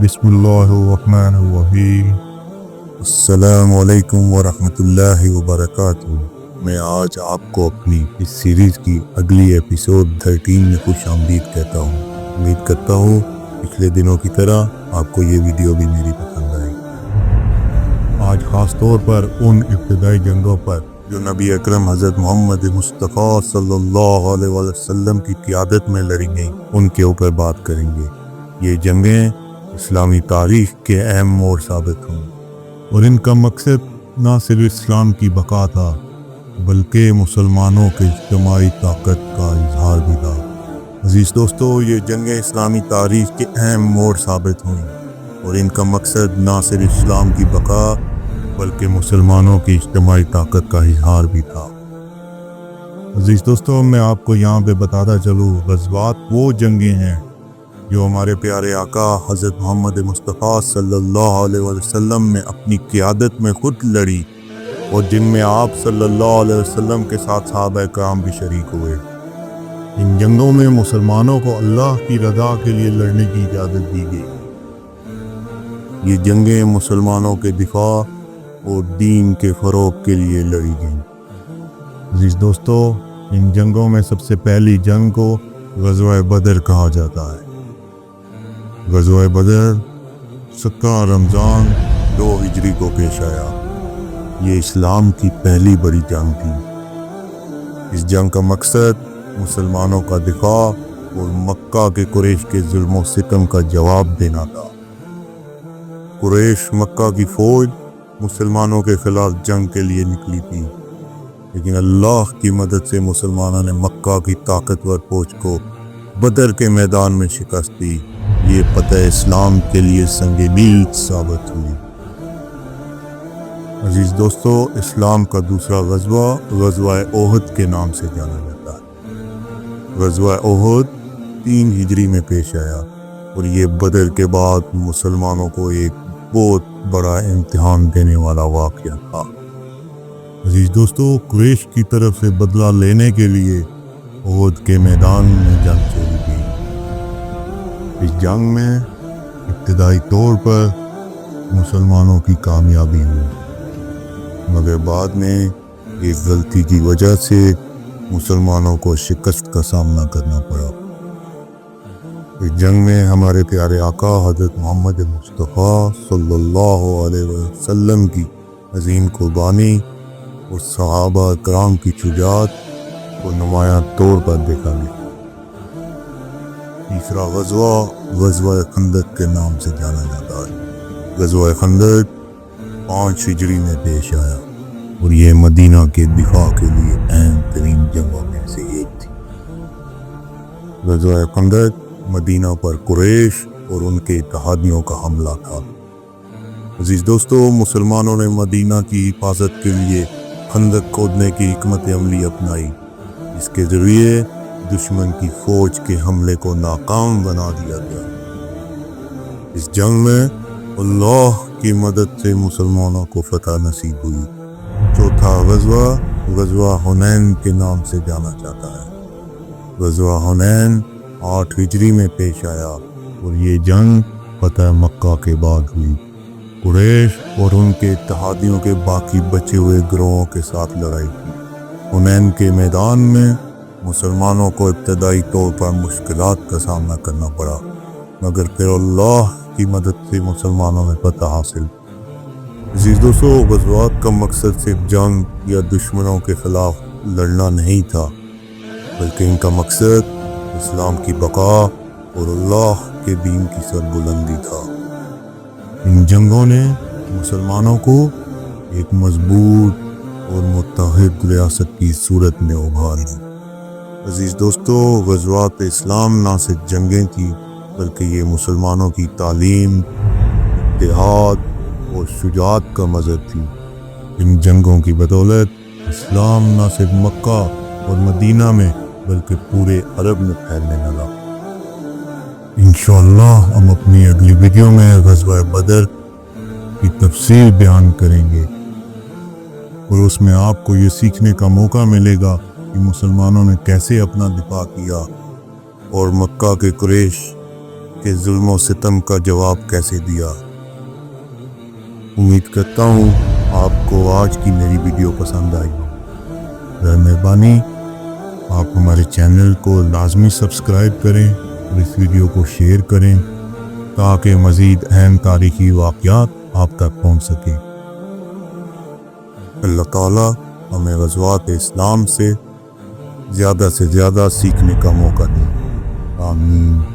बिस्मिल्लाहिर्रहमानिर्रहीम। अस्सलामु अलैकुम वरहमतुल्लाहि वबरकातुहू। मैं आज आपको अपनी इस सीरीज़ की अगली एपिसोड 13 में खुश आमदीद कहता हूँ। उम्मीद करता हूँ पिछले दिनों की तरह आपको ये वीडियो भी मेरी पसंद आएगी। आज ख़ास तौर पर उन इब्तिदाई जंगों पर जो नबी अकरम हज़रत मोहम्मद मुस्तफ़ा सल्लल्लाहु अलैहि वसल्लम की क़ियादत में लड़ी गईं, उनके ऊपर बात करेंगे। ये जंगें इस्लामी तारीख़ के अहम मोड़ साबित हुई और इनका मकसद न सिर्फ इस्लाम की बका था बल्कि मुसलमानों के इज्तिमाई ताकत का इजहार भी था। अजीज़ दोस्तों, ये जंगें इस्लामी तारीख़ के अहम मोड़ साबित हुई और इनका मकसद न सिर्फ इस्लाम की बका बल्कि मुसलमानों की इज्तिमाई ताकत का इजहार भी था। अजीज़ दोस्तों, मैं आपको यहाँ पे बताता चलूँ, ग़ज़वात वो जंगें हैं जो हमारे प्यारे आका हज़रत मोहम्मद मुस्तफ़ा सल्लल्लाहु अलैहि वसल्लम ने अपनी क़ियादत में ख़ुद लड़ी और जिनमें आप सल्लल्लाहु अलैहि वसल्लम के साथ सहाबा कराम भी शरीक हुए। इन जंगों में मुसलमानों को अल्लाह की रज़ा के लिए लड़ने की इजाज़त दी गई। ये जंगें मुसलमानों के दिफा और दीन के फ़रोग़ के लिए लड़ी गईं। अज़ीज़ दोस्तों, इन जंगों में सबसे पहली जंग को ग़ज़वा बदर कहा जाता है। ग़ज़वा बदर 17 रमज़ान 2 हिजरी को पेश आया। ये इस्लाम की पहली बड़ी जंग थी। इस जंग का मकसद मुसलमानों का दिफा और मक्का के कुरैश के जुल्म और सितम का जवाब देना था। कुरैश मक्का की फ़ौज मुसलमानों के ख़िलाफ़ जंग के लिए निकली थी, लेकिन अल्लाह की मदद से मुसलमानों ने मक्का की ताकतवर फ़ौज को बदर के मैदान में शिकस्त दी। ये फ़तह इस्लाम के लिए संगे मील साबित हुई। अजीज़ दोस्तों, इस्लाम का दूसरा ग़ज़वा ग़ज़वा ओहद के नाम से जाना जाता है। ग़ज़वा ओहद 3 हिजरी में पेश आया और ये बदर के बाद मुसलमानों को एक बहुत बड़ा इम्तिहान देने वाला वाक़या था। अजीज़ दोस्तों, कुरैश की तरफ से बदला लेने के लिए ओहद के मैदान में जंग छेड़ी गई। इस जंग में इब्तिदाई तौर पर मुसलमानों की कामयाबी हुई, मगर बाद में एक गलती की वजह से मुसलमानों को शिकस्त का सामना करना पड़ा। इस जंग में हमारे प्यारे आका हज़रत मोहम्मद मुस्तफ़ा सल्लल्लाहु अलैहि वसल्लम की अज़ीम कुर्बानी और सहाबा कराम की शुजाअत को नुमायां तौर पर देखा गया। तीसरा ग़ज़वा ग़ज़वा खंदक के नाम से जाना जाता है। ग़ज़वा खंदक 5 हिजरी में पेश आया और ये मदीना के दिफा के लिए अहम तरीन जंगों में से एक थी। ग़ज़वा खंदक मदीना पर कुरैश और उनके इत्तेहादियों का हमला था। अजीज़ दोस्तों, मुसलमानों ने मदीना की हिफाजत के लिए खंदक खोदने की हिकमत अमली अपनाई, जिसके ज़रिए दुश्मन की फ़ौज के हमले को नाकाम बना दिया गया। इस जंग में अल्लाह की मदद से मुसलमानों को फ़तह नसीब हुई। चौथा ग़ज़वा ग़ज़वा हुनैन के नाम से जाना जाता है। ग़ज़वा हुनैन 8 हिजरी में पेश आया और ये जंग फ़तह मक्का के बाद हुई। कुरैश और उनके इत्तेहादियों के बाकी बचे हुए गिरोहों के साथ लड़ाई की। हुनैन के मैदान में मुसलमानों को इब्तदाई तौर पर मुश्किलात का सामना करना पड़ा, मगर फिर अल्लाह की मदद से मुसलमानों में फ़तह हासिल। अज़ीज़ दोस्तों, ग़ज़वात का मकसद सिर्फ जंग या दुश्मनों के ख़िलाफ़ लड़ना नहीं था, बल्कि इनका मकसद इस्लाम की बका और अल्लाह के दीन की सरबुलंदी था। इन जंगों ने मुसलमानों को एक मजबूत और मुत्तहिद रियासत की सूरत में उभारा। अज़ीज़ दोस्तों, ग़ज़वात इस्लाम ना सिर्फ जंगें थी बल्कि ये मुसलमानों की तालीम, इत्तेहाद और शुजाअत का मज़हर थी। इन जंगों की बदौलत इस्लाम ना सिर्फ मक्का और मदीना में बल्कि पूरे अरब में फैलने लगा। इंशाअल्लाह हम अपनी अगली वीडियो में ग़ज़वा बदर की तफसील बयान करेंगे और उसमें आपको ये सीखने का मौका मिलेगा कि मुसलमानों ने कैसे अपना दिफा किया और मक्का के कुरैश کہ ظلم و ستم کا جواب کیسے دیا۔ امید کرتا ہوں آپ کو آج کی میری ویڈیو پسند آئی۔ اگر مہربانی آپ ہمارے چینل کو لازمی سبسکرائب کریں اور اس ویڈیو کو شیئر کریں تاکہ مزید اہم تاریخی واقعات آپ تک پہنچ سکیں۔ اللہ تعالیٰ ہمیں غزوات اسلام سے زیادہ سیکھنے کا موقع دے۔ آمین۔